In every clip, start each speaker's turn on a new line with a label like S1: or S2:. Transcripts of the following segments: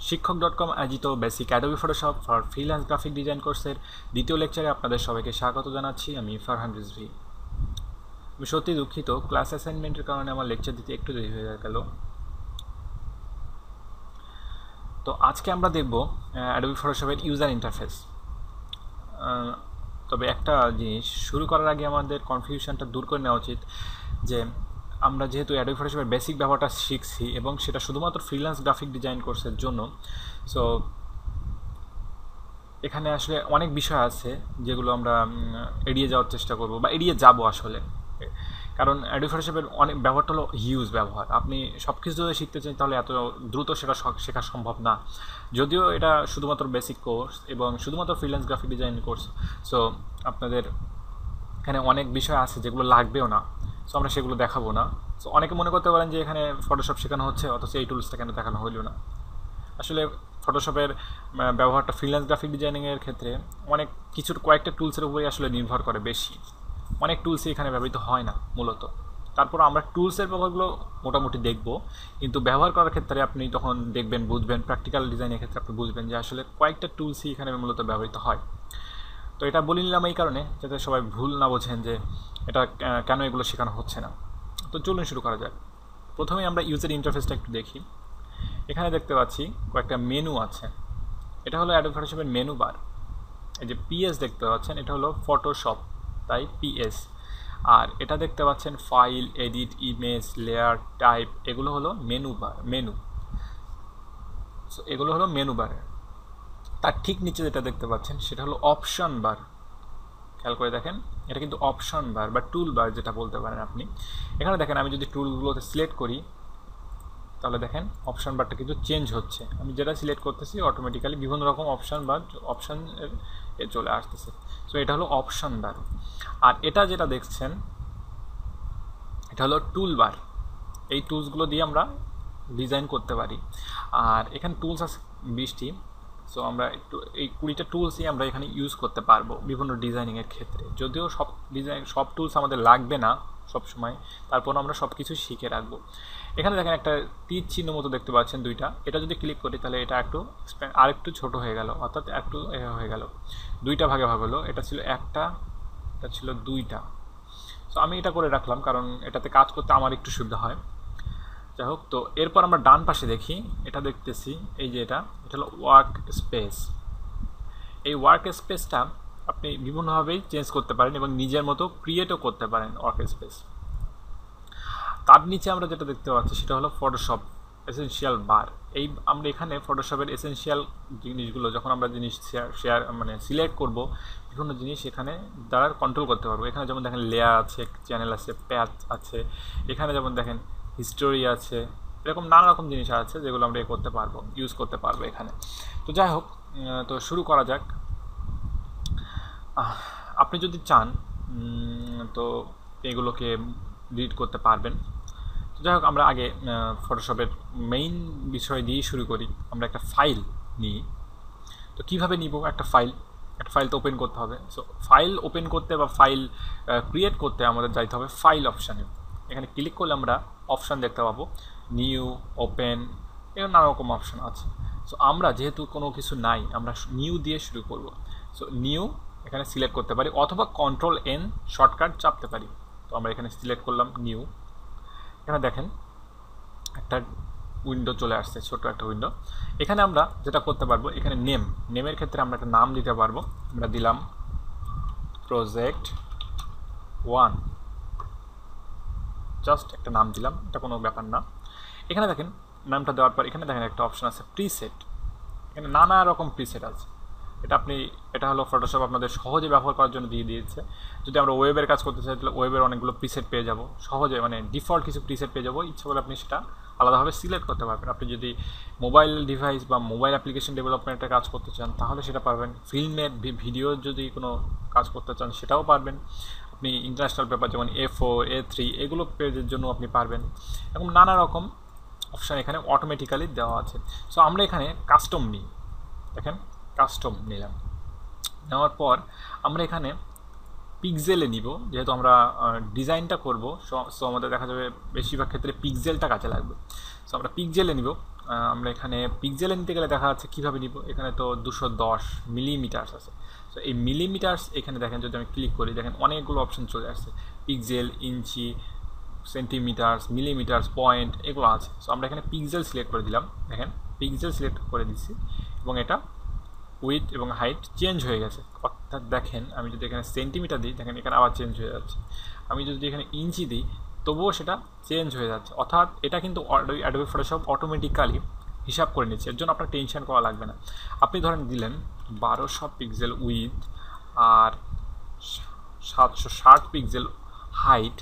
S1: শিক্ষক.com আয়োজিত basic Adobe Photoshop for freelance graphic design কোর্সের দ্বিতীয় লেকচারে আপনাদের সবাইকে স্বাগত জানাচ্ছি। আমি ফারহান রিজভী। আমি সত্যি দুঃখিত, ক্লাস অ্যাসাইনমেন্টের কারণে আমার লেকচার দিতে একটু দেরি হয়ে গেল। তো আজকে আমরা দেখব অ্যাডোবি ফটোশপের ইউজার ইন্টারফেস। তবে একটা জিনিস শুরু করার আগে আমাদের কনফিউশনটা দূর করে নেওয়া উচিত যে আমরা যেহেতু অ্যাডোবি ফটোশপের বেসিক ব্যবহারটা শিখছি এবং সেটা শুধুমাত্র ফ্রিল্যান্স গ্রাফিক ডিজাইন কোর্সের জন্য, সো এখানে আসলে অনেক বিষয় আছে যেগুলো আমরা এড়িয়ে যাওয়ার চেষ্টা করব বা এড়িয়ে যাব আসলে। কারণ অ্যাডোবি ফটোশপের অনেক ব্যবহারটা হলো হিউজ ব্যবহার। আপনি সব কিছু যদি শিখতে চান তাহলে এত দ্রুত সেটা শেখা সম্ভব না। যদিও এটা শুধুমাত্র বেসিক কোর্স এবং শুধুমাত্র freelance graphic design course, so আপনাদের এখানে অনেক বিষয় আছে যেগুলো লাগবেও না, সো আমরা সেগুলো দেখাবো না। সো অনেকে মনে করতে পারেন যে এখানে ফটোশপ শেখানো হচ্ছে অথচ এই টুলসটা কেন দেখানো হইল না। আসলে ফটোশপের ব্যবহারটা ফ্রিল্যান্স গ্রাফিক ডিজাইনিংয়ের ক্ষেত্রে অনেক কয়েকটা টুলসের উপরেই আসলে নির্ভর করে বেশি। অনেক টুলসই এখানে ব্যবহৃত হয় না মূলত। তারপর আমরা টুলসের ব্যবহারগুলো মোটামুটি দেখব, কিন্তু ব্যবহার করার ক্ষেত্রে আপনি তখন দেখবেন, বুঝবেন, প্র্যাকটিক্যাল ডিজাইনের ক্ষেত্রে আপনি বুঝবেন যে আসলে কয়েকটা টুলসই এখানে মূলত ব্যবহৃত হয়। তো এটা বলে নিলাম এই কারণে যাতে সবাই ভুল না বোঝেন যে এটা কেন এগুলো শেখানো হচ্ছে না। তো চলুন শুরু করা যাক। প্রথমেই আমরা ইউজার ইন্টারফেসটা একটু দেখি। এখানে দেখতে পাচ্ছি কয়েকটা মেনু আছে। এটা হলো অ্যাডোবি ফটোশপের মেনু বার। এই যে পিএস দেখতে পাচ্ছেন, এটা হলো ফটোশপ, তাই পিএস। আর এটা দেখতে পাচ্ছেন file, edit, image, layer, type, এগুলো হলো মেনু বার, মেনু। সো এগুলো হলো মেনু বার। তার ঠিক নিচে যেটা দেখতে পাচ্ছেন সেটা হলো অপশন বার। খেয়াল করে দেখেন, এটা কিন্তু অপশন বার বা টুল বার যেটা বলতে পারেন আপনি। এখানে দেখেন আমি যদি টুলগুলোতে সিলেক্ট করি তাহলে দেখেন অপশন বারটা কিন্তু চেঞ্জ হচ্ছে। আমি যেটা সিলেক্ট করতেছি অটোমেটিক্যালি বিভিন্ন রকম অপশন চলে আসতেছে। সো এটা হলো অপশন বার। আর এটা যেটা দেখছেন এটা হলো টুল বার। এই টুলসগুলো দিয়ে আমরা ডিজাইন করতে পারি। আর এখানে টুলস আছে 20টি। সো আমরা একটু এই 20টা টুলসই আমরা এখানে ইউজ করতে পারবো বিভিন্ন ডিজাইনিংয়ের ক্ষেত্রে। যদিও সব টুলস আমাদের লাগবে না সব সময়, তারপর আমরা সব কিছু শিখে রাখবো। এখানে দেখেন একটা তীর চিহ্ন মতো দেখতে পাচ্ছেন দুইটা। এটা যদি ক্লিক করি তাহলে এটা আরেকটু ছোট হয়ে গেল, অর্থাৎ একটু হয়ে গেল, দুইটা ভাগে ভাগ হলো। এটা ছিল একটা, এটা ছিল দুইটা। সো আমি এটা করে রাখলাম কারণ এটাতে কাজ করতে আমার একটু সুবিধা হয়। যাই হোক, তো এরপর আমরা ডান পাশে দেখি, এটা দেখতেছি এই যে এটা হলো ওয়ার্ক স্পেস। এই ওয়ার্ক স্পেসটা আপনি বিভিন্নভাবেই চেঞ্জ করতে পারেন এবং নিজের মতো ক্রিয়েটও করতে পারেন ওয়ার্ক স্পেস। তার নিচে আমরা যেটা দেখতে পাচ্ছি সেটা হলো ফটোশপ এসেনশিয়াল বার। এই আমরা এখানে ফটোশপের এসেনশিয়াল জিনিসগুলো যখন আমরা সিলেক্ট করব, বিভিন্ন জিনিস এখানে দ্বারা কন্ট্রোল করতে পারবো। এখানে যেমন দেখেন লেয়ার আছে, চ্যানেল আছে, প্যাচ আছে, এখানে যেমন দেখেন হিস্টোরি আছে, এরকম নানা রকম জিনিস আছে যেগুলো আমরা করতে পারবো, ইউজ করতে পারবো এখানে। তো যাই হোক, তো শুরু করা যাক। আপনি যদি চান তো এগুলোকে ডিলিট করতে পারবেন। তো যাই হোক, আমরা আগে ফটোশপের মেইন বিষয় দিয়েই শুরু করি। আমরা একটা ফাইল নিই। তো কীভাবে নিব একটা ফাইল তো ওপেন করতে হবে। সো ফাইল ওপেন করতে বা ফাইল ক্রিয়েট করতে আমাদের যাইতে হবে ফাইল অপশানে। এখানে ক্লিক করলে আমরা অপশান দেখতে পাবো, নিউ, ওপেন, এরকম নানা রকম অপশান আছে। সো আমরা যেহেতু কোনো কিছু নাই, আমরা নিউ দিয়ে শুরু করব। সো নিউ এখানে সিলেক্ট করতে পারি অথবা Ctrl+N শর্টকাট চাপতে পারি। তো আমরা এখানে সিলেক্ট করলাম নিউ। এখানে দেখেন একটা উইন্ডো চলে আসছে, ছোট একটা উইন্ডো। এখানে আমরা যেটা করতে পারবো, এখানে নেমের ক্ষেত্রে আমরা একটা নাম দিতে পারবো। আমরা দিলাম প্রজেক্ট 1, জাস্ট একটা নাম দিলাম, এটা কোনো ব্যাপার না। এখানে দেখেন নামটা দেওয়ার পর এখানে দেখেন একটা অপশন আছে প্রিসেট। এখানে নানা রকম প্রিসেট আছে। এটা হলো ফটোশপ আপনাদের সহজে ব্যবহার করার জন্য দিয়ে দিয়েছে। যদি আমরা ওয়েবের কাজ করতে চাই তাহলে ওয়েবের অনেকগুলো প্রিসেট পেয়ে যাব সহজে, ডিফল্ট কিছু প্রিসেট পেয়ে যাবো। ইচ্ছা করলে আপনি সেটা আলাদাভাবে সিলেক্ট করতে পারবেন। আপনি যদি মোবাইল ডিভাইস বা মোবাইল অ্যাপ্লিকেশন ডেভেলপমেন্টের কাজ করতে চান তাহলে সেটা পারবেন। ফিল্মের ভিডিও যদি কোনো কাজ করতে চান সেটাও পারবেন। আপনি ইন্টারন্যাশনাল পেপার যেমন A4, A3 এগুলো পেজের জন্য আপনি পারবেন। এরকম নানা রকম অপশান এখানে অটোমেটিক্যালি দেওয়া আছে। সো আমরা এখানে কাস্টম নিই। দেখেন কাস্টম নিলাম। নেওয়ার পর আমরা এখানে পিক্সেলে নিব, যেহেতু আমরা ডিজাইনটা করব। সো আমাদের দেখা যাবে বেশিরভাগ ক্ষেত্রে পিক্সেলটা কাজে লাগবে। সো আমরা পিক্সেলে নিব। আমরা এখানে পিক্সেলে নিতে গেলে দেখা যাচ্ছে কীভাবে নিব, এখানে তো 210 মিলিমিটার্স আছে। সো এই মিলিমিটার্স এখানে দেখেন যদি আমি ক্লিক করি দেখেন অনেকগুলো অপশন চলে আসছে, পিক্সেল, ইঞ্চি, সেন্টিমিটার্স, মিলিমিটার্স, পয়েন্ট, এগুলো আছে। সো আমরা এখানে পিক্সেল সিলেক্ট করে দিলাম, দেখেন পিক্সেল সিলেক্ট করে দিচ্ছি এবং এটা উইথ এবং হাইট চেঞ্জ হয়ে গেছে। অর্থাৎ দেখেন আমি যদি এখানে সেন্টিমিটার দিই দেখেন এখানে আবার চেঞ্জ হয়ে যাচ্ছে, আমি যদি এখানে ইঞ্চি দিই তবুও সেটা চেঞ্জ হয়ে যাচ্ছে। অর্থাৎ এটা কিন্তু অ্যাডোবি ফটোশপ অটোমেটিক্যালি হিসাব করে নিচ্ছে, এর জন্য আপনার টেনশন করা লাগবে না। আপনি ধরেন দিলেন 1200 পিক্সেল উইথ আর 760 পিক্সেল হাইট,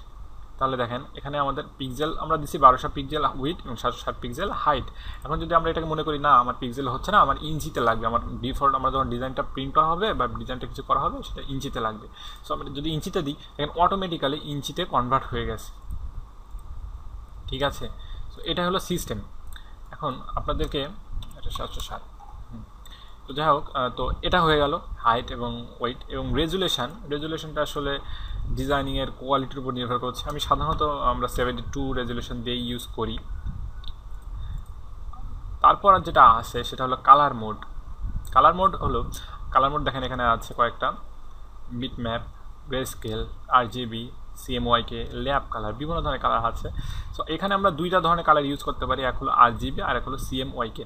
S1: তাহলে দেখেন এখানে আমাদের পিক্সেল আমরা দিচ্ছি 1200 পিক্সেল উইথ এবং 760 পিক্সেল হাইট। এখন যদি আমরা এটাকে মনে করি না আমার পিক্সেল হচ্ছে না, আমার ইঞ্চিতে লাগবে, আমার ডিফল্ট আমরা যখন ডিজাইনটা প্রিন্ট করা হবে বা ডিজাইনটা কিছু করা হবে সেটা ইঞ্চিতে লাগবে। সো আমরা যদি ইঞ্চিতে দিই দেখেন অটোমেটিক্যালি ইঞ্চিতে কনভার্ট হয়ে গেছে, ঠিক আছে। সো এটা হলো সিস্টেম। এখন আপনাদেরকে এটা 760, তো যাই হোক, তো এটা হয়ে গেল হাইট এবং ওয়েট এবং রেজুলেশনটা আসলে ডিজাইনিংয়ের কোয়ালিটির উপর নির্ভর করছে। আমি সাধারণত আমরা 72 রেজুলেশন দিয়ে ইউজ করি। তারপর আর যেটা আছে সেটা হলো কালার মোড। কালার মোড দেখেন এখানে আছে কয়েকটা, bit map, grey scale, RGB, CMYK, lab colour, বিভিন্ন ধরনের কালার আছে। সো এখানে আমরা দুইটা ধরনের কালার ইউজ করতে পারি, এক হলো RGB আর এক হলো CMYK।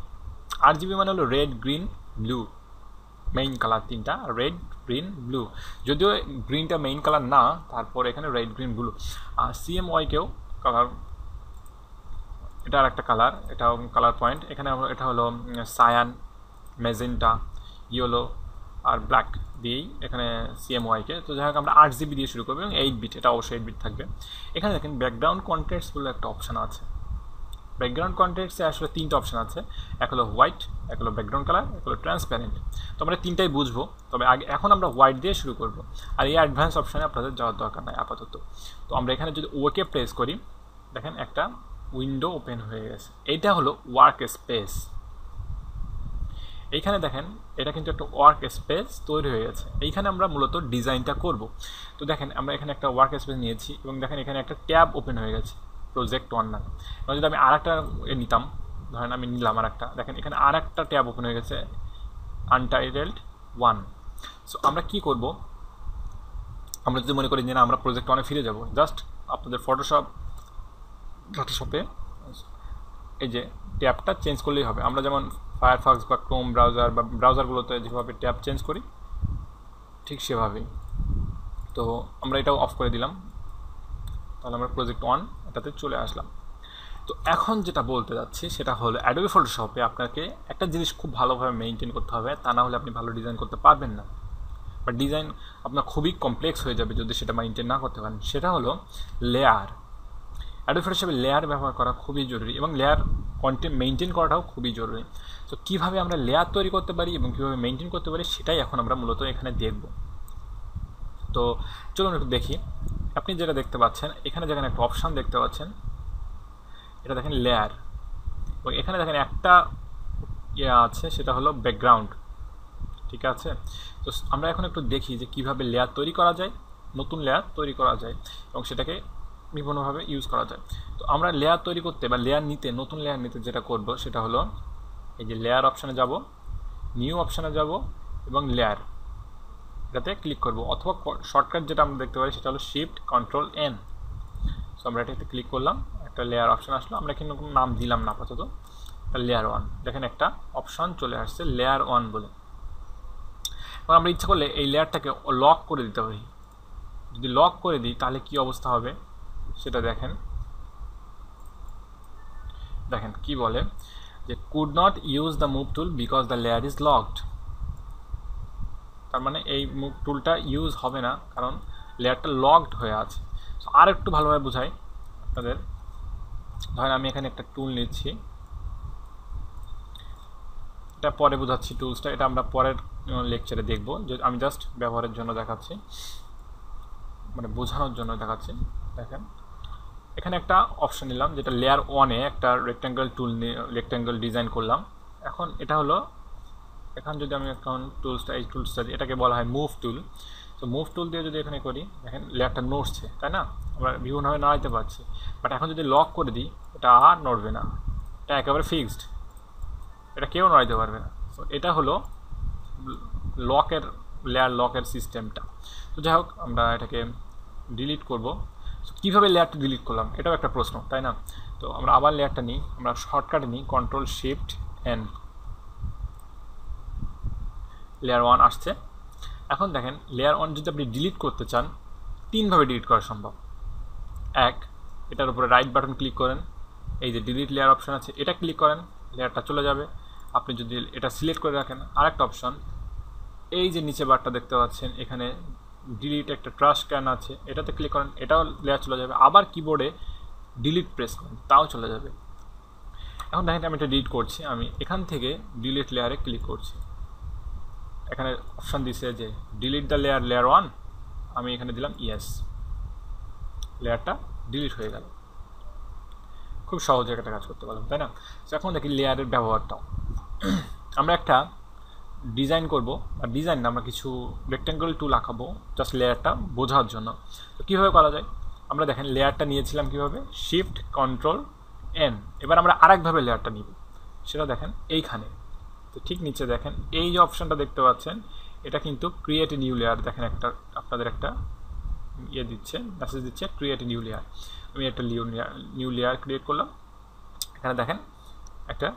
S1: RGB মানে হলো red, green, blue, main colour তিনটা, রেড, গ্রিন, ব্লু। যদিও গ্রিনটা মেইন কালার না, তারপর এখানে রেড, গ্রিন, ব্লু। আর CMYKও কালার, এটা আর একটা কালার, এটাও কালার পয়েন্ট। এখানে এটা হলো সায়ান, ম্যাজেন্টা, ইয়েলো আর ব্ল্যাক দিয়েই এখানে CMYK। তো যাই হোক আমরা 8GB দিয়ে শুরু করবো এবং 8 বিট, এটা অবশ্যই 8 বিট থাকবে। এখানে দেখেন ব্যাকগ্রাউন্ড কন্টেন্টস বলে একটা অপশান আছে। ব্যাকগ্রাউন্ড কন্টেন্টসে আসলে তিনটা অপশান আছে, এক হলো হোয়াইট, এক হলো ব্যাকগ্রাউন্ড কালার, এক হলো ট্রান্সপ্যারেন্ট। তো আমরা তিনটাই বুঝবো, তবে এখন আমরা হোয়াইট দিয়ে শুরু করব। আর এই অ্যাডভান্স অপশানে আপনাদের যাওয়ার দরকার নাই আপাতত। তো আমরা এখানে যদি ওকে প্রেস করি দেখেন একটা উইন্ডো ওপেন হয়ে গেছে, এইটা হলো ওয়ার্ক স্পেস। এইখানে দেখেন এটা কিন্তু একটা ওয়ার্ক স্পেস তৈরি হয়ে গেছে, এইখানে আমরা মূলত ডিজাইনটা করব। তো দেখেন আমরা এখানে একটা ওয়ার্ক স্পেস নিয়েছি এবং দেখেন এখানে একটা ট্যাব ওপেন হয়ে গেছে, প্রজেক্ট 1 নামে। এবার যদি আমি আর একটা নিতাম, ধরেন আমি নিলাম আর একটা, দেখেন এখানে আর একটা ট্যাব ওপেন হয়ে গেছে, আনটাইটেলড 1। সো আমরা কি করব, আমরা যদি মনে করি যে না আমরা প্রজেক্ট 1-এ ফিরে যাব, জাস্ট আপনাদের ফটোশপে এই যে ট্যাবটা চেঞ্জ করলেই হবে। আমরা যেমন ফায়ারফক্স বা ক্রোম ব্রাউজার বা ব্রাউজারগুলোতে যেভাবে ট্যাব চেঞ্জ করি ঠিক সেভাবেই। তো আমরা এটাও অফ করে দিলাম, তাহলে আমরা প্রজেক্ট 1 এটাতে চলে আসলাম। তো এখন যেটা বলতে যাচ্ছি সেটা হলো অ্যাডোবি ফটোশপে আপনাকে একটা জিনিস খুব ভালোভাবে মেনটেন করতে হবে, তা না হলে আপনি ভালো ডিজাইন করতে পারবেন না, বা ডিজাইন আপনার খুবই কমপ্লেক্স হয়ে যাবে যদি সেটা মেনটেন না করতে পারেন। সেটা হলো লেয়ার। অ্যাডোবি ফটোশপে লেয়ার ব্যবহার করা খুবই জরুরি এবং লেয়ার কন্টেন্ট মেনটেন করাটাও খুবই জরুরি। তো কীভাবে আমরা লেয়ার তৈরি করতে পারি এবং কীভাবে মেনটেন করতে পারি সেটাই এখন আমরা মূলত এখানে দেখব। তো চলুন একটু দেখি। আপনি যেটা দেখতে পাচ্ছেন এখানে যেখানে একটা অপশান দেখতে পাচ্ছেন এটা দেখেন লেয়ার, এবং এখানে দেখেন একটা আছে সেটা হলো ব্যাকগ্রাউন্ড, ঠিক আছে। তো আমরা এখন একটু দেখি যে কীভাবে লেয়ার তৈরি করা যায়, নতুন লেয়ার তৈরি করা যায় এবং সেটাকে বিভিন্নভাবে ইউজ করা যায়। তো আমরা লেয়ার তৈরি করতে বা লেয়ার নিতে, নতুন লেয়ার নিতে যেটা করব সেটা হলো এই যে লেয়ার অপশানে যাব, নিউ অপশানে যাব এবং লেয়ার এটাতে ক্লিক করব, অথবা শর্টকাট যেটা আমরা দেখতে পারি সেটা হলো Shift+Ctrl+N। সো আমরা এটাতে ক্লিক করলাম, একটা লেয়ার অপশান আসলো, আমরা কিন্তু কোনো নাম দিলাম না আপাতত, লেয়ার 1। দেখেন একটা অপশান চলে আসছে লেয়ার 1 বলে। এবং আমরা ইচ্ছা করলে এই লেয়ারটাকে লক করে দিতে পারি। যদি লক করে দিই তাহলে কি অবস্থা হবে সেটা দেখেন। দেখেন কি বলে যে could not use the move tool because the layer is locked. তার মানে এই মুভ টুলটা ইউজ হবে না কারণ লেয়ারটা লকড হয়ে আছে। সো আর একটু ভালোভাবে বোঝাই আপনাদের, ধরেন আমি এখানে একটা টুল নিচ্ছি, এটা পরে বোঝাচ্ছি টুলসটা, এটা আমরা পরের লেকচারে দেখব, যে আমি জাস্ট ব্যবহারের জন্য দেখাচ্ছি, মানে বোঝানোর জন্য দেখাচ্ছি। দেখেন এখানে একটা অপশন নিলাম যেটা লেয়ার 1-এ একটা রেক্ট্যাঙ্গেল টুল রেক্ট্যাঙ্গেল ডিজাইন করলাম। এখন এটা হলো, এখন যদি আমি এখন এই টুলসটা এটাকে বলা হয় মুভ টুল। তো মুভ টুল দিয়ে যদি এখানে করি দেখেন লেয়ারটা নড়ছে, তাই না, আমরা বিভিন্নভাবে নাড়াইতে পারছি। বাট এখন যদি লক করে দিই এটা আর নড়বে না, এটা একেবারে ফিক্সড। এটা কেউ নড়াইতে পারবে না। সো এটা হলো লেয়ার লকের সিস্টেমটা। তো যাই হোক, আমরা এটাকে ডিলিট করব। কীভাবে লেয়ারটা ডিলিট করলাম এটাও একটা প্রশ্ন, তাই না? তো আমরা আবার লেয়ারটা নিই, আমরা শর্টকাটে নিই Ctrl+Shift+N, লেয়ার 1 আসছে। এখন দেখেন লেয়ার 1 যদি আপনি ডিলিট করতে চান, 3ভাবে ডিলিট করা সম্ভব। এক, এটার উপরে রাইট বাটন ক্লিক করেন, এই যে ডিলিট লেয়ার অপশন আছে এটা ক্লিক করেন, লেয়ারটা চলে যাবে। আপনি যদি এটা সিলেক্ট করে রাখেন, আরেকটা অপশন, এই যে নিচে বারটা দেখতে পাচ্ছেন এখানে ডিলিট একটা ট্রাশ ক্যান আছে, এটাতে ক্লিক করেন, এটাও লেয়ার চলে যাবে। আবার কিবোর্ডে ডিলিট প্রেস করেন, তাও চলে যাবে। এখন দেখেন আমি এটা ডিলিট করছি, আমি এখান থেকে ডিলিট লেয়ারে ক্লিক করছি। এখানে অপশান দিছে যে ডিলিট দ্য লেয়ার 1, আমি এখানে দিলাম ইয়েস, লেয়ারটা ডিলিট হয়ে গেল। খুব সহজে একটা কাজ করতে পারলাম, তাই না? তো এখন দেখি লেয়ারের ব্যবহারটাও। আমরা একটা ডিজাইন করব, আর ডিজাইন না, আমরা কিছু রেক্ট্যাঙ্গল টুল আঁকাবো জাস্ট লেয়ারটা বোঝার জন্য। তো কীভাবে করা যায়, আমরা দেখেন লেয়ারটা নিয়েছিলাম কীভাবে, Shift+Ctrl+N। এবার আমরা আরেকভাবে লেয়ারটা নিব, সেটা দেখেন এইখানে। তো ঠিক নিচে দেখেন এই যে অপশানটা দেখতে পাচ্ছেন, এটা কিন্তু ক্রিয়েট এ নিউ লেয়ার। দেখেন একটা আপনাদের একটা দিচ্ছে, মেসেজ দিচ্ছে ক্রিয়েট এ নিউ লেয়ার। আমি একটা নিউ লেয়ার ক্রিয়েট করলাম। এখানে দেখেন একটা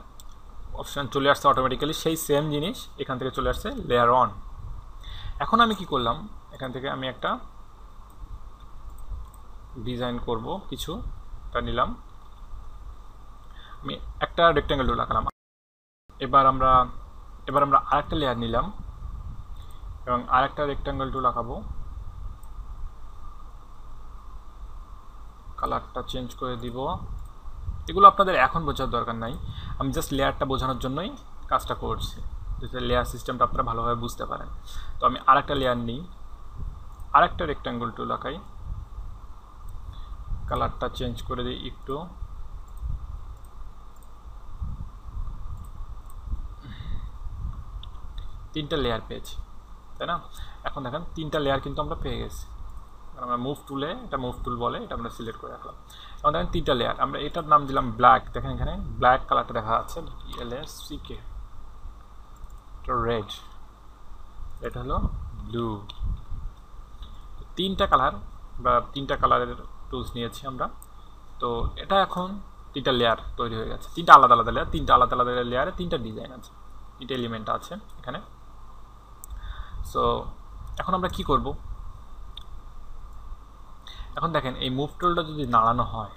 S1: অপশান চলে আসছে অটোমেটিক্যালি, সেই সেম জিনিস এখান থেকে চলে আসছে লেয়ার 1। এখন আমি কি করলাম, এখান থেকে আমি একটা ডিজাইন করব, কিছুটা নিলাম, আমি একটা রেক্ট্যাঙ্গেল টুল আঁকলাম। এবার আমরা আরেকটা লেয়ার নিলাম এবং আরেকটা রেক্ট্যাঙ্গেল টুল আঁকাবো। কালারটা চেঞ্জ করে দিব। এগুলো আপনাদের এখন বোঝার দরকার নাই, আমি জাস্ট লেয়ারটা বোঝানোর জন্যই কাজটা করছি, যাতে লেয়ার সিস্টেমটা আপনারা ভালোভাবে বুঝতে পারেন। তো আমি আরেকটা লেয়ার নিই, আরেকটা রেক্ট্যাঙ্গেল টুল আঁকাই, কালারটা চেঞ্জ করে দিই একটু। তিনটা লেয়ার পেয়েছি, তাই না? এখন দেখেন তিনটা লেয়ার কিন্তু আমরা পেয়ে গেছি। আমরা মুভ টুলে, এটা মুভ টুল বলে, এটা আমরা সিলেক্ট করে রাখলাম। এখন দেখেন তিনটা লেয়ার, আমরা এটার নাম দিলাম ব্ল্যাক। দেখেন এখানে ব্ল্যাক কালারটা দেখা যাচ্ছে, LSCK, এটা রেড, এটা হলো ব্লু। তিনটা কালার বা তিনটা কালারের টুলস নিয়েছি আমরা। তো এটা এখন তিনটা লেয়ার তৈরি হয়ে গেছে, তিনটা আলাদা আলাদা লেয়ার, তিনটা আলাদা আলাদা লেয়ারে তিনটা ডিজাইন আছে, তিনটা এলিমেন্ট আছে এখানে। সো এখন আমরা কি করব, এখন দেখেন এই মুভ টুলটা যদি নাড়ানো হয়,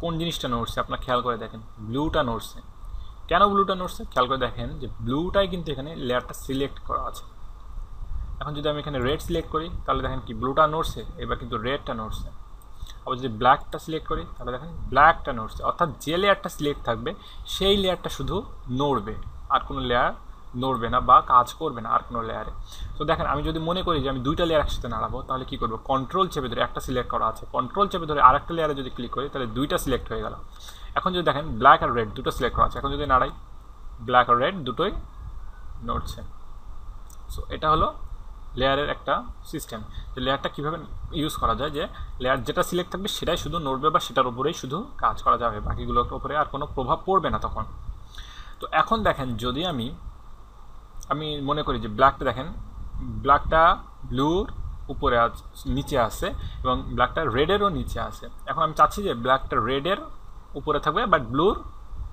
S1: কোন জিনিসটা নড়ছে আপনার খেয়াল করে দেখেন, ব্লুটা নড়ছে। কেন ব্লুটা নড়ছে খেয়াল করে দেখেন যে ব্লুটাই কিন্তু এখানে লেয়ারটা সিলেক্ট করা আছে। এখন যদি আমি এখানে রেড সিলেক্ট করি তাহলে দেখেন কি ব্লুটা নড়ছে, এবার কিন্তু রেডটা নড়ছে। আবার যদি ব্ল্যাকটা সিলেক্ট করি তাহলে দেখেন ব্ল্যাকটা নড়ছে। অর্থাৎ যে লেয়ারটা সিলেক্ট থাকবে সেই লেয়ারটা শুধু নড়বে, আর কোনো লেয়ার নড়বে না বা কাজ করবে না আর কোনো লেয়ারে। তো দেখেন আমি যদি মনে করি যে আমি দুইটা লেয়ার একসাথে নাড়াবো, তাহলে কী করবো, কন্ট্রোল চেপে ধরে, একটা সিলেক্ট করা আছে, কন্ট্রোল চেপে ধরে আরেকটা লেয়ারে যদি ক্লিক করি তাহলে দুইটা সিলেক্ট হয়ে গেল। এখন যদি দেখেন ব্ল্যাক আর রেড দুটো সিলেক্ট করা আছে, এখন যদি নাড়াই ব্ল্যাক আর রেড দুটোই নড়ছে। সো এটা হলো লেয়ারের একটা সিস্টেম, যে লেয়ারটা কীভাবে ইউজ করা যায়, যে লেয়ার যেটা সিলেক্ট থাকবে সেটাই শুধু নড়বে বা সেটার উপরেই শুধু কাজ করা যাবে, বাকিগুলোর উপরে আর কোনো প্রভাব পড়বে না তখন। তো এখন দেখেন যদি আমি মনে করি যে ব্ল্যাকটা, দেখেন ব্ল্যাকটা ব্লুর উপরে নিচে আছে এবং ব্ল্যাকটা রেডেরও নিচে আছে। এখন আমি চাচ্ছি যে ব্ল্যাকটা রেডের উপরে থাকবে বাট ব্লুর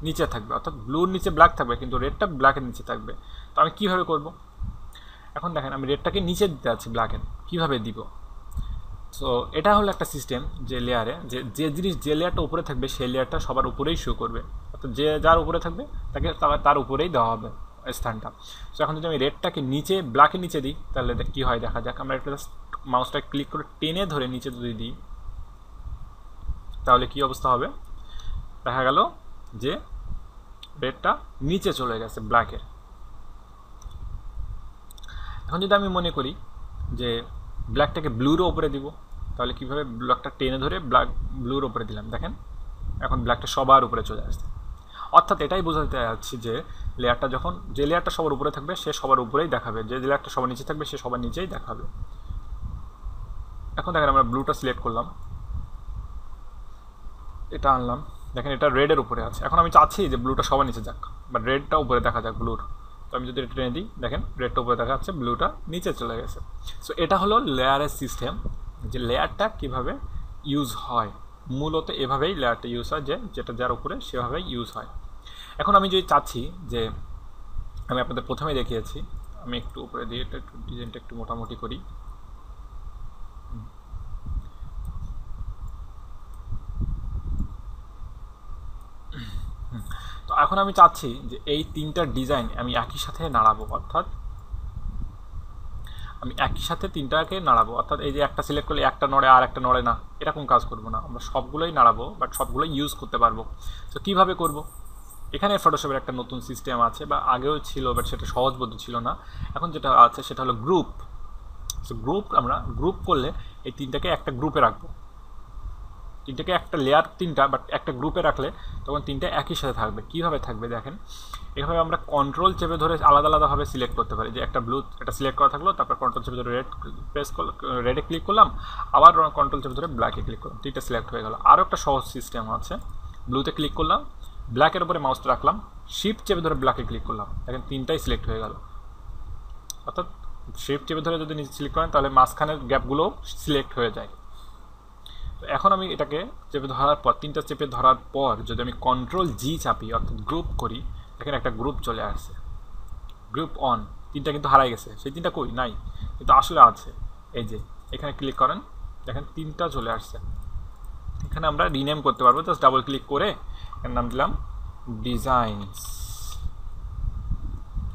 S1: নিচে থাকবে, অর্থাৎ ব্লুর নিচে ব্ল্যাক থাকবে কিন্তু রেডটা ব্ল্যাকের নিচে থাকবে। তো আমি কীভাবে করব, এখন দেখেন আমি রেডটাকে নিচে দিতে যাচ্ছি ব্ল্যাকের, কীভাবে দিব। সো এটা হলো একটা সিস্টেম যে লেয়ারে যে জিনিস যে লেয়ারটা উপরে থাকবে সেই লেয়ারটা সবার উপরেই শো করবে, অর্থাৎ যে যার উপরে থাকবে তাকে তার উপরেই দেওয়া হবে স্থানটা। সো এখন যদি আমি রেডটাকে নিচে ব্ল্যাকের নিচে দিই তাহলে কী হয় দেখা যাক। আমরা একটা মাউসটা ক্লিক করে টেনে ধরে নিচে যদি দিই তাহলে কী অবস্থা হবে, দেখা গেল যে রেডটা নিচে চলে গেছে ব্ল্যাকের। এখন যদি আমি মনে করি যে ব্ল্যাকটাকে ব্লুরও উপরে দিব, তাহলে কীভাবে, ব্ল্যাকটা টেনে ধরে ব্লুর উপরে দিলাম, দেখেন এখন ব্ল্যাকটা সবার উপরে চলে আসছে। অর্থাৎ এটাই বোঝাতে যাচ্ছি যে লেয়ারটা যখন, যে লেয়ারটা সবার উপরে থাকবে সে সবার উপরেই দেখাবে, যে লেয়ারটা সবার নিচে থাকবে সে সবার নিচেই দেখাবে। এখন দেখেন আমরা ব্লুটা সিলেক্ট করলাম, এটা আনলাম, দেখেন এটা রেডের উপরে আছে। এখন আমি চাচ্ছি যে ব্লুটা সবার নিচে যাক, বা রেডটা উপরে দেখা যাক ব্লুর। তো আমি যদি এটা টেনে দিই, দেখেন রেডটা উপরে দেখা যাচ্ছে, ব্লুটা নিচে চলে গেছে। সো এটা হলো লেয়ারের সিস্টেম, যে লেয়ারটা কীভাবে ইউজ হয়। মূলত এভাবেই লেয়ারটা ইউজ হয়, যে যেটা যার উপরে সেভাবেই ইউজ হয়। এখন আমি যদি চাচ্ছি যে, আমি আপনাদের প্রথমে দেখিয়েছি, আমি একটু উপরে দিয়ে এটা একটু ডিজাইনটা একটু মোটামুটি করি। তো এখন আমি চাচ্ছি যে এই তিনটার ডিজাইন আমি একই সাথে নাড়াবো, অর্থাৎ আমি একই সাথে তিনটাকে নাড়াবো। অর্থাৎ এই যে একটা সিলেক্ট করলে একটা নড়ে আর একটা নড়ে না, এরকম কাজ করব না, আমরা সবগুলোই নাড়াবো, বাট সবগুলোই ইউজ করতে পারবো। তো কীভাবে করব? এখানে ফটোশপের একটা নতুন সিস্টেম আছে, বা আগেও ছিল, বাট সেটা সহজবোধ্য ছিল না। এখন যেটা আছে সেটা হলো গ্রুপ। সো আমরা গ্রুপ করলে এই তিনটাকে একটা গ্রুপে রাখবো, তিনটাকে একটা লেয়ার তিনটা, বাট একটা গ্রুপে রাখলে তখন তিনটা একই সাথে থাকবে। কীভাবে থাকবে দেখেন, এভাবে আমরা কন্ট্রোল চেপে ধরে আলাদা আলাদাভাবে সিলেক্ট করতে পারি। যে একটা ব্লু, এটা সিলেক্ট করা থাকলো, তারপর কন্ট্রোল চেপে ধরে রেডে ক্লিক করলাম, আবার কন্ট্রোল চেপে ধরে ব্ল্যাকে ক্লিক করলাম, তিনটা সিলেক্ট হয়ে গেল। আরও একটা সহজ সিস্টেম আছে, ব্লুতে ক্লিক করলাম, ব্ল্যাকের উপরে মাউসটা রাখলাম, শিফট চেপে ধরে ব্ল্যাকে ক্লিক করলাম, দেখেন তিনটাই সিলেক্ট হয়ে গেল। অর্থাৎ শিফট চেপে ধরে যদি নিচে সিলেক্ট করেন, তাহলে মাঝখানের গ্যাপগুলো সিলেক্ট হয়ে যায়। তো এখন আমি এটাকে চেপে ধরার পর, তিনটা চেপে ধরার পর যদি আমি কন্ট্রোল জি চাপি, অর্থাৎ গ্রুপ করি, দেখেন একটা গ্রুপ চলে আসছে, গ্রুপ অন। তিনটা কিন্তু হারাই গেছে, সেই তিনটা কই নাই, কিন্তু আসলে আছে। এই যে এখানে ক্লিক করেন, দেখেন তিনটা চলে আসছে। এখানে আমরা রিনেম করতে পারবো, জাস্ট ডাবল ক্লিক করে এর নাম দিলাম ডিজাইনস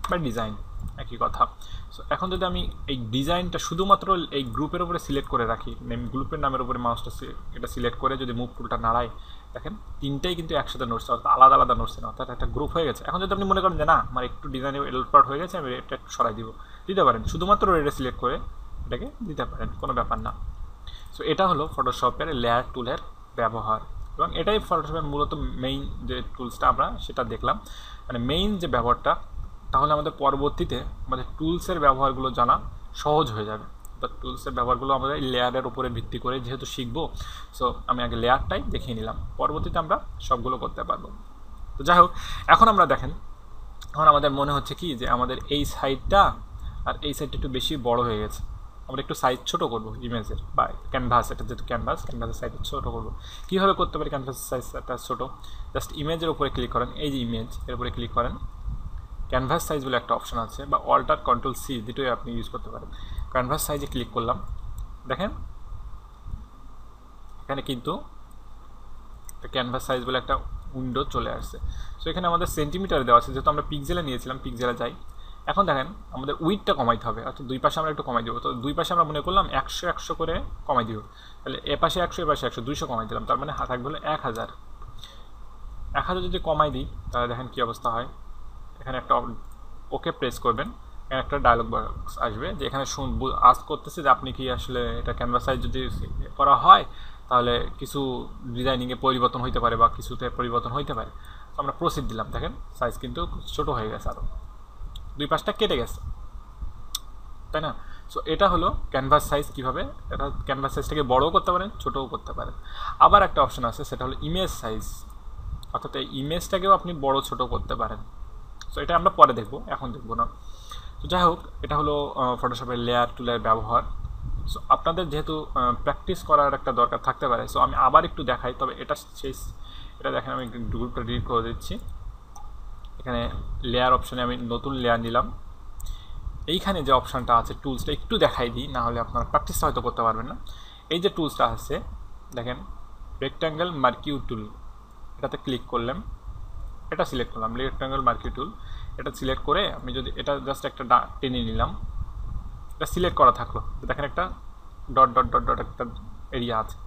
S1: বা ডিজাইন, একই কথা। সো এখন যদি আমি এই ডিজাইনটা শুধুমাত্র এই গ্রুপের উপরে সিলেক্ট করে রাখি, গ্রুপের নামের উপরে মাউসটা এটা সিলেক্ট করে যদি মুভ টুলটা নাড়াই, দেখেন তিনটাই কিন্তু একসাথে নড়ছে, অর্থাৎ আলাদা আলাদা নড়ছে না, অর্থাৎ একটা গ্রুপ হয়ে গেছে। এখন যদি আপনি মনে করেন যে না, আমার একটু ডিজাইনে এলপার্ট হয়ে গেছে, আমি এটা একটু সরাই দিতে পারেন, শুধুমাত্র এটা সিলেক্ট করে এটাকে দিতে পারেন, কোনো ব্যাপার না। সো এটা হলো ফটোশপের লেয়ার টুলের ব্যবহার, এবং এটাই ফটোশপের মূলত মেইন যে টুলসটা আমরা সেটা দেখলাম, মানে মেইন যে ব্যবহারটা। তাহলে আমাদের পরবর্তীতে আমাদের টুলসের ব্যবহারগুলো জানা সহজ হয়ে যাবে। অর্থাৎ টুলসের ব্যবহারগুলো আমাদের লেয়ারের উপরে ভিত্তি করে যেহেতু শিখবো, সো আমি আগে লেয়ারটাই দেখিয়ে নিলাম, পরবর্তীতে আমরা সবগুলো করতে পারবো। তো যাই হোক, এখন আমরা দেখেন, এখন আমাদের মনে হচ্ছে কি যে আমাদের এই সাইডটা আর এই সাইডটা একটু বেশি বড় হয়ে গেছে, আমরা একটু সাইজ ছোটো করবো ইমেজের, বা ক্যানভাস, এটা যেহেতু ক্যানভাসের সাইজ ছোটো করবো। কীভাবে করতে পারি ক্যানভাসের সাইজটা ছোটো? জাস্ট ইমেজের উপরে ক্লিক করেন, এই যে ইমেজ, এর উপরে ক্লিক করেন, ক্যানভাস সাইজ বলে একটা অপশন আছে, বা অল্টার কন্ট্রোল সি দুটোই আপনি ইউজ করতে পারেন। ক্যানভাস সাইজে ক্লিক করলাম, দেখেন এখানে কিন্তু ক্যানভাস সাইজ বলে একটা উইন্ডো চলে আসছে। সো এখানে আমাদের সেন্টিমিটার দেওয়া আছে, যেহেতু আমরা পিক্সেলে নিয়েছিলাম, পিক্সেলে যাই। এখন দেখেন আমাদের উইডটা কমাইতে হবে, অর্থাৎ দুই পাশে আমরা একটু কমাই দেবো। তো দুই পাশে আমরা মনে করলাম 100 করে কমাই দিব, তাহলে এ পাশে 100, এ পাশে 100, 200 কমাই দিলাম, তার মানে থাকবে হলো 1000। যদি কমাই দিই, তাহলে দেখেন কী অবস্থা হয়। এখানে একটা ওকে প্রেস করবেন, এখানে একটা ডায়লগ বক্স আসবে, যে এখানে আস্ক করতেছে যে আপনি কি আসলে এটা ক্যানভাস সাইজ যদি করা হয়, তাহলে কিছু ডিজাইনিংয়ে পরিবর্তন হইতে পারে, বা কিছুতে পরিবর্তন হইতে পারে। তো আমরা প্রসিড দিলাম, দেখেন সাইজ কিন্তু ছোটো হয়ে গেছে, আরও দুই পাশটা কেটে গেছে, তাই না? সো এটা হলো ক্যানভাস সাইজ। কীভাবে এটা ক্যানভাস সাইজটাকে বড়ও করতে পারেন, ছোটোও করতে পারেন। আবার একটা অপশন আছে, সেটা হলো ইমেজ সাইজ, অর্থাৎ এই ইমেজটাকেও আপনি বড় ছোটো করতে পারেন। সো এটা আমরা পরে দেখবো, এখন দেখবো না। তো যাই হোক, এটা হলো ফটোশপের লেয়ার টুলের ব্যবহার। সো আপনাদের যেহেতু প্র্যাকটিস করার একটা দরকার থাকতে পারে, সো আমি আবার একটু দেখাই। তবে এটা দেখেন, আমি গ্রুপটা ডিলিট করে দিচ্ছি। এখানে লেয়ার অপশানে আমি নতুন লেয়ার নিলাম। এইখানে যে অপশানটা আছে টুলসটা একটু দেখাই দিই, না হলে আপনারা প্র্যাকটিসটা হয়তো করতে পারবেন না। এই যে টুলসটা আছে, দেখেন রেক্ট্যাঙ্গেল মার্কিউ টুল, এটাতে ক্লিক করলাম, এটা সিলেক্ট করলাম রেক্ট্যাঙ্গেল মার্কিউ টুল। এটা সিলেক্ট করে আমি যদি এটা জাস্ট একটা টেনে নিলাম, এটা সিলেক্ট করা থাকলো, দেখেন একটা ডট ডট ডট ডট একটা এরিয়া আছে।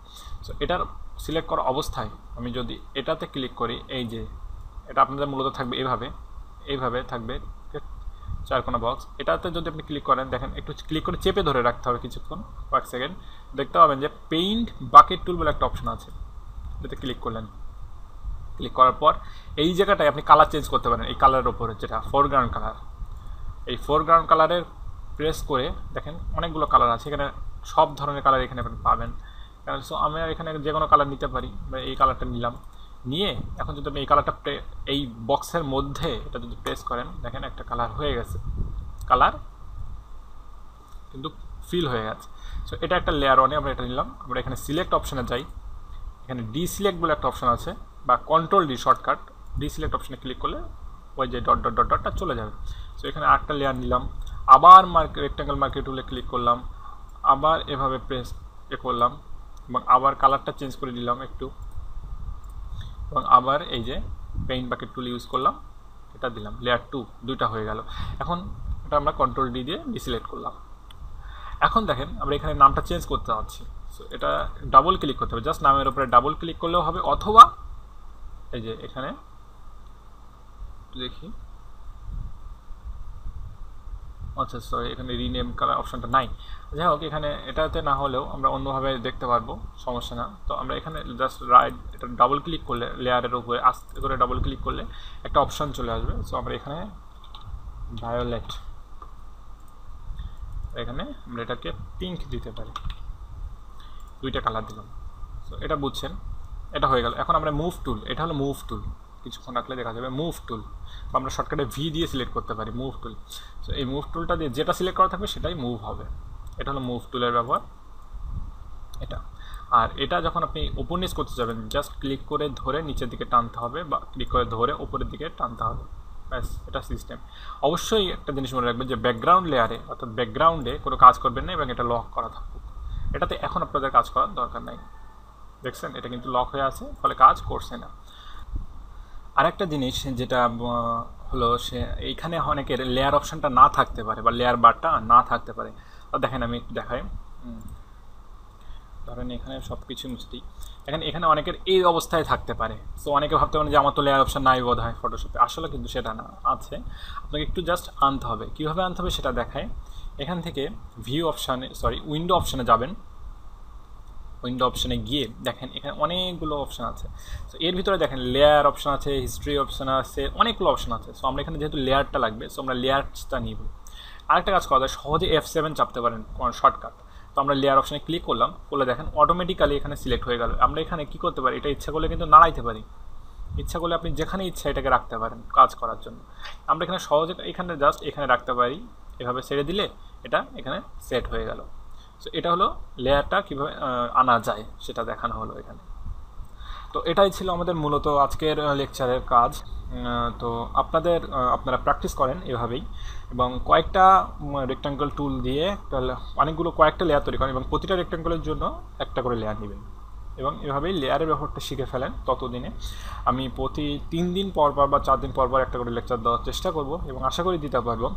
S1: সো এটার সিলেক্ট করা অবস্থায় আমি যদি এটাতে ক্লিক করি, এই যে এটা আপনাদের মূলত থাকবে এইভাবে থাকবে চারকোনা বক্স। এটাতে যদি আপনি ক্লিক করেন, দেখেন একটু ক্লিক করে চেপে ধরে রাখতে হবে কিছুক্ষণ, কয়েক সেকেন্ড। দেখতে পাবেন যে পেইন্ট বাকেট টুল বলে একটা অপশন আছে, এটাতে ক্লিক করলেন। ক্লিক করার পর এই জায়গাটায় আপনি কালার চেঞ্জ করতে পারেন, এই কালারের ওপরে যেটা ফোরগ্রাউন্ড কালার, এই ফোরগ্রাউন্ড কালারের প্রেস করে দেখেন অনেকগুলো কালার আছে, এখানে সব ধরনের কালার এখানে আপনি পাবেন। সো আমি এখানে যে কোনো কালার নিতে পারি, এই কালারটা নিলাম, নিয়ে এখন যদি আপনি এই কালারটা এই বক্সের মধ্যে এটা যদি প্রেস করেন, দেখেন একটা কালার হয়ে গেছে, কালার কিন্তু ফিল হয়ে গেছে। সো এটা একটা লেয়ার ওয়ানে আমরা এটা নিলাম। আমরা এখানে সিলেক্ট অপশানে যাই, এখানে ডিসিলেক্ট বলে একটা অপশান আছে, বা কন্ট্রোল ডি শর্টকাট, ডিসিলেক্ট অপশানে ক্লিক করলে ওই যে ডট ডট ডট ডটটা চলে যাবে। সো এখানে আরেকটা লেয়ার নিলাম, আবার রেক্ট্যাঙ্গেল মার্কেট টুলে ক্লিক করলাম, আবার এভাবে প্রেস করলাম এবং আবার কালারটা চেঞ্জ করে দিলাম একটু, এবং আবার এই যে পেইন্ট বাকেট টুল ইউজ করলাম, এটা দিলাম, লেয়ার 2 দুইটা হয়ে গেল। এখন এটা আমরা কন্ট্রোল ডি দিয়ে ডিসিলেক্ট করলাম। এখন দেখেন আমরা এখানে নামটা চেঞ্জ করতে যাচ্ছি। সো এটা ডাবল ক্লিক করতে হবে, জাস্ট নামের উপরে ডাবল ক্লিক করলেও হবে, অথবা এই যে এখানে দেখি, আচ্ছা সরি এখানে রিনেম কালার অপশনটা নাই, যাই হোক এখানে এটাতে না হলেও আমরা অন্যভাবে দেখতে পারবো, সমস্যা না। তো আমরা এখানে জাস্ট রাইট এটা ডাবল ক্লিক করলে লেয়ারের উপরে আস্তে করে ডাবল ক্লিক করলে একটা অপশন চলে আসবে। সো আমরা এখানে ভায়োলেট, এখানে আমরা এটাকে পিঙ্ক দিতে পারি, দুইটা কালার দিলাম। সো এটা বুঝছেন, এটা হয়ে গেল। এখন আমরা মুভ টুল, এটা হলো মুভ টুল, কিছুক্ষণ রাখলে দেখা যাবে মুভ টুল, বা আমরা শর্টকাটে ভি দিয়ে সিলেক্ট করতে পারি মুভ টুল। সো এই মুভ টুলটা দিয়ে যেটা সিলেক্ট করা থাকবে সেটাই মুভ হবে, এটা হলো মুভ টুলের ব্যবহার এটা। আর এটা যখন আপনি উপর নিচ করতে যাবেন, জাস্ট ক্লিক করে ধরে নিচের দিকে টানতে হবে, বা ক্লিক করে ধরে উপরের দিকে টানতে হবে, ব্যাস এটা সিস্টেম। অবশ্যই একটা জিনিস মনে রাখবেন যে ব্যাকগ্রাউন্ড লেয়ারে অর্থাৎ ব্যাকগ্রাউন্ডে কোনো কাজ করবেন না এবং এটা লক করা থাকুক, এটাতে এখন আপনাদের কাজ করার দরকার নাই। দেখছেন এটা কিন্তু লক হয়ে আছে, ফলে কাজ করছে না। আরেকটা জিনিস যেটা হলো, সে এইখানে অনেকের লেয়ার অপশানটা না থাকতে পারে বা লেয়ার বারটা না থাকতে পারে। দেখেন আমি একটু দেখাই, ধরেন এখানে সব কিছু মুছতেই, দেখেন এখানে অনেকের এই অবস্থায় থাকতে পারে। সো অনেকে ভাবতে পারেন যে আমার তো লেয়ার অপশান নাই বোধ হয় ফটোশপে, আসলে কিন্তু সেটা না, আছে। আপনাকে একটু জাস্ট আনতে হবে, কীভাবে আনতে হবে সেটা দেখায়। এখান থেকে ভিউ অপশানে উইন্ডো অপশানে যাবেন, উইন্ডো অপশানে গিয়ে দেখেন এখানে অনেকগুলো অপশান আছে। সো এর ভিতরে দেখেন লেয়ার অপশান আছে, হিস্ট্রি অপশান আছে, অনেকগুলো অপশান আছে। সো আমরা এখানে যেহেতু লেয়ারটা লাগবে, সো আমরা লেয়ারটা নিব। আরেকটা কাজ করা যায়, সহজে F7 চাপতে পারেন শর্টকাট। তো আমরা লেয়ার অপশানে ক্লিক করলাম, করলে দেখেন অটোমেটিক্যালি এখানে সিলেক্ট হয়ে গেল। আমরা এখানে কী করতে পারি, এটা ইচ্ছা করলে কিন্তু নাড়াইতে পারি, ইচ্ছা করলে আপনি যেখানে ইচ্ছা এটাকে রাখতে পারেন কাজ করার জন্য। আমরা এখানে সহজে এখানে জাস্ট এখানে রাখতে পারি, এভাবে ছেড়ে দিলে এটা এখানে সেট হয়ে গেল। সো এটা হলো লেয়ারটা কীভাবে আনা যায় সেটা দেখানো হলো এখানে। তো এটাই ছিল আমাদের মূলত আজকের লেকচারের কাজ। তো আপনারা প্র্যাকটিস করেন এভাবেই, এবং কয়েকটা রেক্ট্যাঙ্গেল টুল দিয়ে কয়েকটা লেয়ার তৈরি করেন এবং প্রতিটা রেক্ট্যাঙ্গেলের জন্য একটা করে লেয়ার নেবেন, এবং এভাবেই লেয়ারের ব্যবহারটা শিখে ফেলেন। ততদিনে আমি প্রতি 3 দিন পর বা 4 দিন পর একটা করে লেকচার দেওয়ার চেষ্টা করব, এবং আশা করি দিতে পারবো।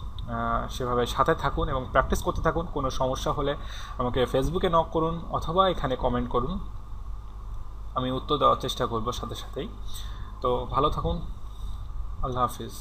S1: সেভাবে সাথে থাকুন এবং প্র্যাকটিস করতে থাকুন। কোনো সমস্যা হলে আমাকে ফেসবুকে নক করুন অথবা এখানে কমেন্ট করুন, আমি উত্তর দেওয়ার চেষ্টা করব সাথে সাথেই। তো ভালো থাকুন, আল্লাহ হাফিজ।